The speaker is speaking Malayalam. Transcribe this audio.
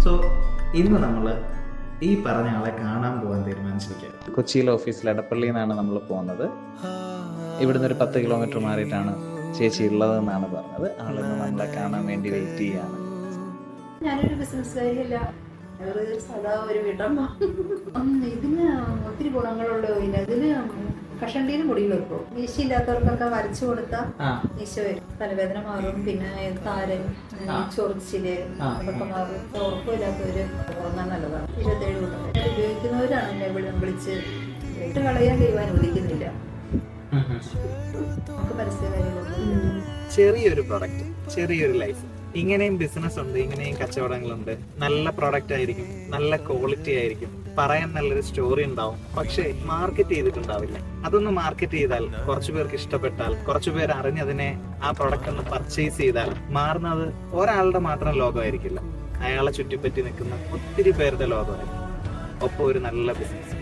സോ ഇന്ന് നമ്മൾ ഈ പറഞ്ഞ ആളെ കാണാൻ പോകാൻ തീരുമാനിച്ചിരിക്കുക. കൊച്ചിയിലെ ഓഫീസിൽ എടപ്പള്ളിയിൽ നിന്നാണ് നമ്മൾ പോകുന്നത്. ഇവിടുന്ന് ഒരു 10 കിലോമീറ്റർ മാറിയിട്ടാണ് ചേച്ചി ഉള്ളതെന്നാണ് പറഞ്ഞത്. ആളിന്ന് നമ്മളെ കാണാൻ വേണ്ടി വെയിറ്റ് ചെയ്യാണ്. ഞാനൊരു ബിസിനസ്സുകാരിയല്ല, സാധാ ഒരു വീട്ടമ്മ. ഇതിന് ഒത്തിരി ഗുണങ്ങളുള്ള ഇതിന് കഷണ്ടിയിൽ മുടി വെക്കും. മീശയില്ലാത്തവർക്കൊക്കെ വരച്ചു കൊടുത്താൽ മീശ വരും, തലവേദന മാറും, പിന്നെ താരൻ, ചൊറിച്ചില് അതൊക്കെ മാറും. ഉറപ്പില്ലാത്തവര് ഉറങ്ങാൻ നല്ലതാണ്. 27 കൂട്ടം ഉപയോഗിക്കുന്നവരാണ് എന്നെ വിളിച്ച് വീട്ട് കളയാൻ ദൈവം അനുവദിക്കുന്നില്ല. നമുക്ക് പരസ്യകാരികളൊന്നും ചെറിയൊരു പ്രൊഡക്റ്റ്, ചെറിയൊരു ലൈഫ്. ഇങ്ങനെയും ബിസിനസ് ഉണ്ട്, ഇങ്ങനെയും കച്ചവടങ്ങളുണ്ട്. നല്ല പ്രൊഡക്റ്റ് ആയിരിക്കും, നല്ല ക്വാളിറ്റി ആയിരിക്കും, പറയാൻ നല്ലൊരു സ്റ്റോറി ഉണ്ടാവും. പക്ഷേ മാർക്കറ്റ് ചെയ്തിട്ടുണ്ടാവില്ല. അതൊന്ന് മാർക്കറ്റ് ചെയ്താൽ, കുറച്ചു പേർക്ക് ഇഷ്ടപ്പെട്ടാൽ, കുറച്ചു പേർ അറിഞ്ഞതിനെ ആ പ്രൊഡക്റ്റ് ഒന്ന് പർച്ചേസ് ചെയ്താൽ മാറുന്നത് ഒരാളുടെ മാത്രം ലോകമായിരിക്കില്ല. അയാളെ ചുറ്റിപ്പറ്റി നിൽക്കുന്ന ഒത്തിരി പേരുടെ ലോകമായിരിക്കും. ഒപ്പം ഒരു നല്ല ബിസിനസ്.